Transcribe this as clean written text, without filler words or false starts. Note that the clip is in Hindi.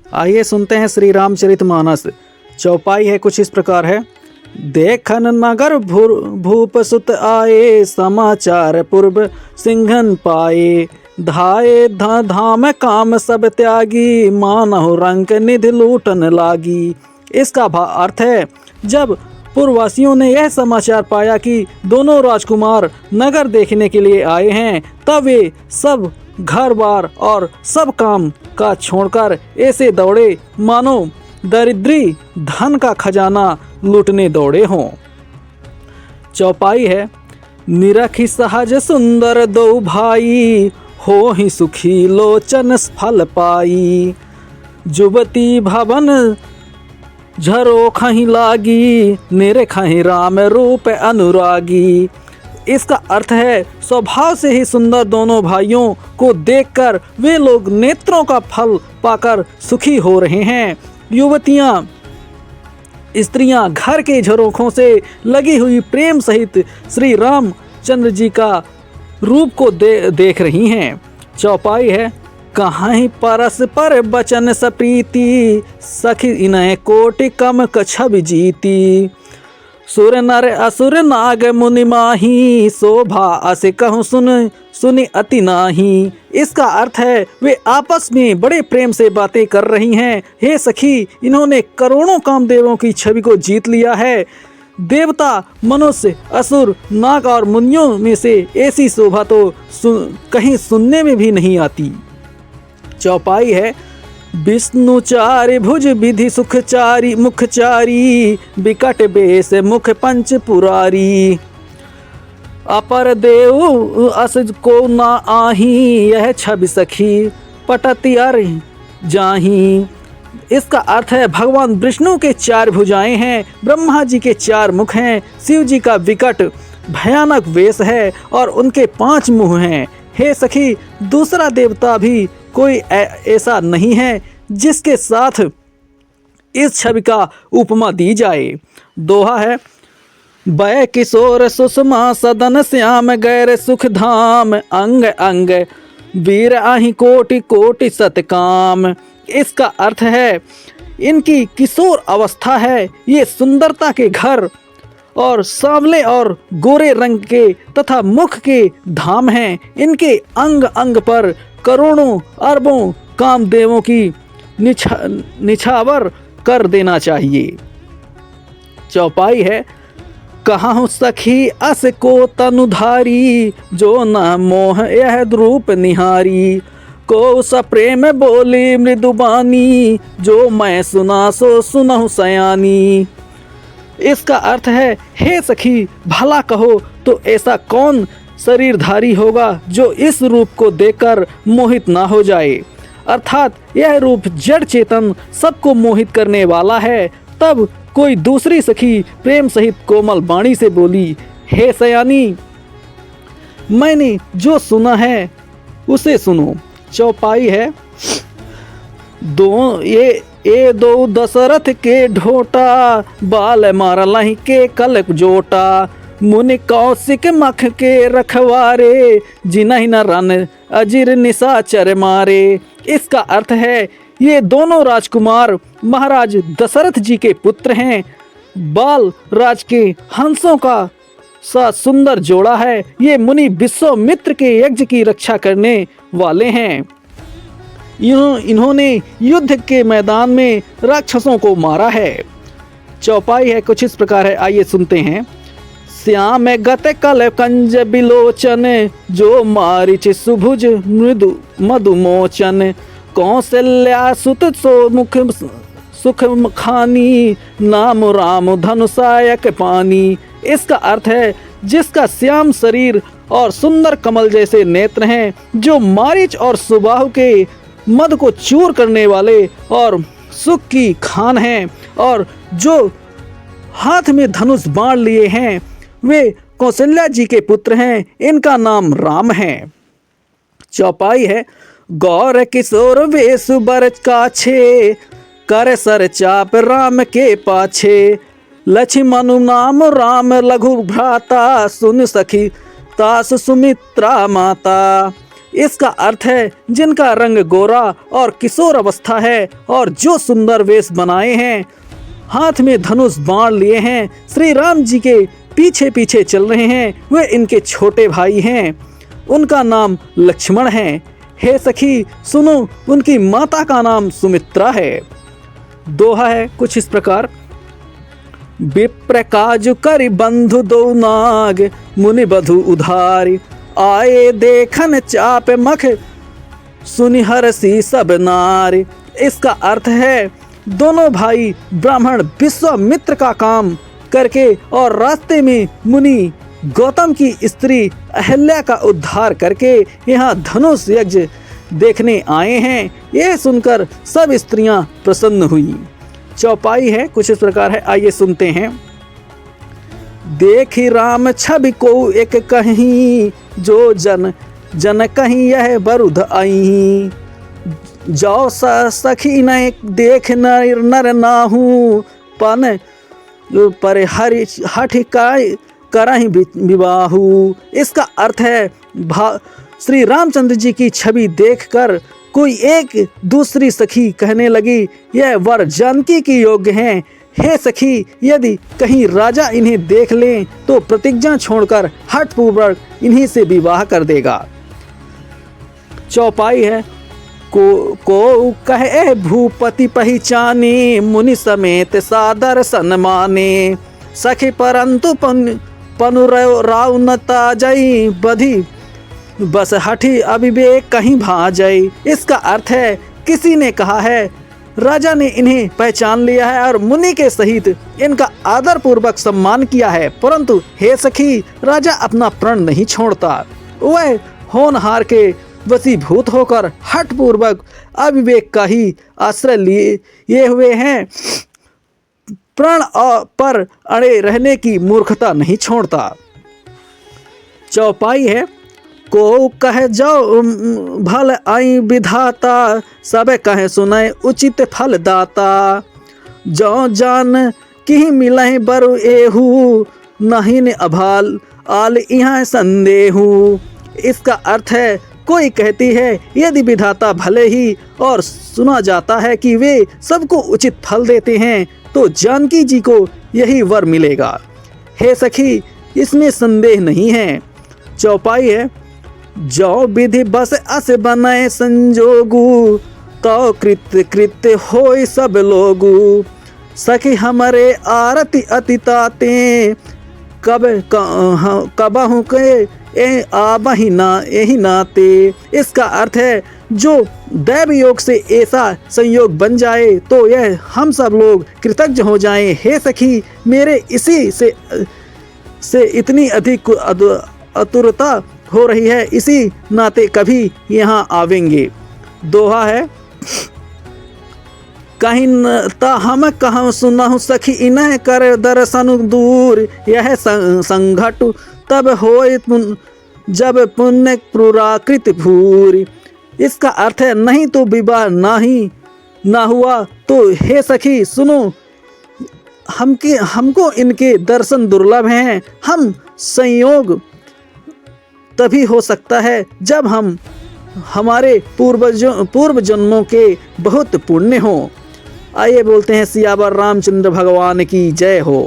आइए सुनते हैं श्री रामचरितमानस। चौपाई है कुछ इस प्रकार है। देखन नगर भूप सुत आए, समाचार पूर्व सिंघन पाए। धाये धाम काम सब त्यागी, मानहु रंक निधि लूटन लागी। इसका अर्थ है, जब पूर्ववासियों ने यह समाचार पाया कि दोनों राजकुमार नगर देखने के लिए आए हैं, तब वे सब घर बार और सब काम का छोड़कर ऐसे दौड़े मानो दरिद्री धन का खजाना लूटने दौड़े हों। चौपाई है। निरखी सहज सुंदर दो भाई, हो ही सुखी लोचन फल पाई। जुबती भवन झरो खही लागी, निरे खही राम रूप अनुरागी। इसका अर्थ है, स्वभाव से ही सुंदर दोनों भाइयों को देखकर वे लोग नेत्रों का फल पाकर सुखी हो रहे हैं। युवतियां स्त्रियां घर के झरोखों से लगी हुई प्रेम सहित श्री रामचंद्र जी का रूप को देख रही हैं। चौपाई है। कहीं परस्पर बचन सप्रीति, सखी इन्हें कोटि कम कछब जीती। सुर नर असुर नाग मुनि माही, शोभा अस कहूँ सुनि अति नाही। इसका अर्थ है, वे आपस में बड़े प्रेम से बातें कर रही हैं। हे सखी, इन्होंने करोड़ों कामदेवों की छवि को जीत लिया है। देवता, मनुष्य, असुर, नाग और मुनियों में से ऐसी शोभा तो कहीं सुनने में भी नहीं आती। चौपाई है। विष्णु चारि भुज विधि सुखचारी, मुखचारी विकट बेस मुख पंच पुरारी। अपर देव अस को ना आही, यह छवि सखी पटति अर जाही। इसका अर्थ है, भगवान विष्णु के 4 भुजाएं हैं, ब्रह्मा जी के 4 मुख हैं, शिव जी का विकट भयानक वेश है और उनके 5 मुंह हैं। हे सखी, दूसरा देवता भी कोई ऐसा नहीं है जिसके साथ इस छवि का उपमा दी जाए। दोहा है। वै किशोर सुषमा सदन श्याम, गैर सुख धाम अंग अंग, वीर आहि कोटि कोटि सतकाम। इसका अर्थ है, इनकी किशोर अवस्था है, ये सुंदरता के घर और सांवले और गोरे रंग के तथा मुख के धाम हैं। इनके अंग अंग पर करोड़ों अरबों कामदेवों की निछावर कर देना चाहिए। चौपाई है। कहाँ सखी अस को तनुधारी, जो न मोह यह रूप निहारी। को सप्रेम बोली मृदुबानी, जो मैं सुना सो सुनहु सयानी। इसका अर्थ है, हे सखी, भला कहो तो ऐसा कौन शरीरधारी होगा जो इस रूप को देखकर मोहित ना हो जाए। अर्थात यह रूप जड़ चेतन सबको मोहित करने वाला है। तब कोई दूसरी सखी प्रेम सहित कोमल वाणी से बोली, हे सयानी, मैंने जो सुना है उसे सुनो। चौपाई है। दो दशरथ के ढोटा, बाल मारलहि के कल जोटा। मुनि कौशिक मख के रखवारे, जिन्हि न रन अजिर निशाचर मारे। इसका अर्थ है, ये दोनों राजकुमार महाराज दशरथ जी के पुत्र हैं। बाल राज के हंसों का सा सुंदर जोड़ा है। ये मुनि विश्वामित्र के यज्ञ की रक्षा करने वाले हैं। इन्होंने युद्ध के मैदान में राक्षसों को मारा है। चौपाई है कुछ इस प्रकार है। आइए सुनते हैं। श्याम गत कल कंज बिलोचन, जो मारिच सुभुज मृदु मधुमोचन। कौशल्या सुत सो मुख सुख खानी, नाम राम धनुषायक पानी। इसका अर्थ है, जिसका श्याम शरीर और सुंदर कमल जैसे नेत्र हैं, जो मारिच और सुबाहु के मद को चूर करने वाले और सुख की खान हैं, और जो हाथ में धनुष बाण लिए हैं, वे कौशल्या जी के पुत्र हैं। इनका नाम राम है। चौपाई है। गौर किशोर वेश बर काछे, कर सर चाप राम के पाछे। लक्ष्मण नाम राम लघु भ्राता, सुन सखी तास सुमित्रा माता। इसका अर्थ है जिनका रंग गोरा और किशोर अवस्था है और जो सुंदर वेश बनाए हैं, हाथ में धनुष बाण लिए हैं, श्री राम जी के पीछे पीछे चल रहे हैं, वे इनके छोटे भाई हैं। उनका नाम लक्ष्मण है। हे सखी सुनो, उनकी माता का नाम सुमित्रा है। दोहा है कुछ इस प्रकार। विप्र काजु करि बंधु दो नाग, मुनि बधु उधारी, आए देखन चाप मख, सुनि हरसी सब नारी। इसका अर्थ है दोनों भाई ब्राह्मण विश्वामित्र का काम करके और रास्ते में मुनि गौतम की स्त्री अहल्या का उद्धार करके यहाँ धनुष यज्ञ देखने आए हैं। ये सुनकर सब स्त्रियां प्रसन्न हुई। चौपाई है कुछ इस प्रकार है, आइए सुनते हैं। देखी राम छवि को एक कहीं, जो जन जन कहीं यह बरुध आई, जो सखी न देख नर नर नाहू, पन पर हरि हठ करहि विवाहू। इसका अर्थ है श्री रामचंद्र जी की छवि देखकर कोई एक दूसरी सखी कहने लगी, यह वर जानकी की योग्य हैं। हे सखी, यदि कहीं राजा इन्हें देख लें तो प्रतिज्ञा छोड़कर हठ पूर्वक इन्हीं से विवाह कर देगा। चौपाई है को कहे भूपति पहचाने, मुनि समेत सादर सन्माने, सखी परंतु पनु राव न ताजई, बधी बस हठी अविवेक कहीं भाजई। इसका अर्थ है किसी ने कहा है राजा ने इन्हें पहचान लिया है और मुनि के सहित इनका आदर पूर्वक सम्मान किया है, परंतु हे सखी, राजा अपना प्रण नहीं छोड़ता। वह होनहार के वशीभूत होकर हठ पूर्वक अविवेक का ही आश्रय लिए हुए हैं, प्रण पर अड़े रहने की मूर्खता नहीं छोड़ता। चौपाई है को कहे जाओ भल आई विधाता, सब कहे सुनाए उचित फल दाता, जो जान की मिलहि बरु एहू, नहीं ने अभाल आल यहाँ संदेहू। इसका अर्थ है कोई कहती है यदि विधाता भले ही और सुना जाता है कि वे सबको उचित फल देते हैं तो जानकी जी को यही वर मिलेगा। हे सखी, इसमें संदेह नहीं है। चौपाई है जो विधि बस अस बनाए संजोगु, तो कृत्य कृत्य होय सब लोगु, सखी हमारे आरती अति ताते, कबहु के आबहि ना यही नाते। इसका अर्थ है जो दैव योग से ऐसा संयोग बन जाए तो यह हम सब लोग कृतज्ञ हो जाएं। हे सखी, मेरे इसी से इतनी अधिक आतुरता हो रही है, इसी नाते कभी यहाँ आवेंगे। दोहा है कहीं ता हम कहाँ सुनहु सखी, इन्हें कर दर्शन दूर, यह संघट तब होय जब पुण्य पुराकृत भूरी। इसका अर्थ है नहीं तो विवाह ना हुआ तो हे सखी सुनो, हमको इनके दर्शन दुर्लभ हैं। हम संयोग तभी हो सकता है जब हमारे पूर्व जन्मों के बहुत पुण्य हो। आइए बोलते हैं सियावर रामचंद्र भगवान की जय हो।